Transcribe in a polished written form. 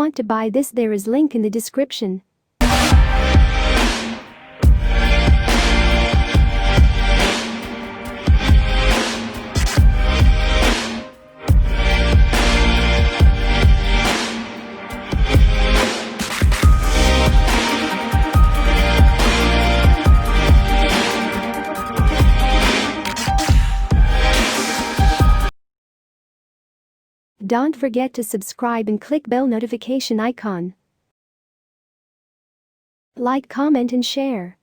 want to buy this, there is link in the description. Don't forget to subscribe and click bell notification icon. Like, comment and share.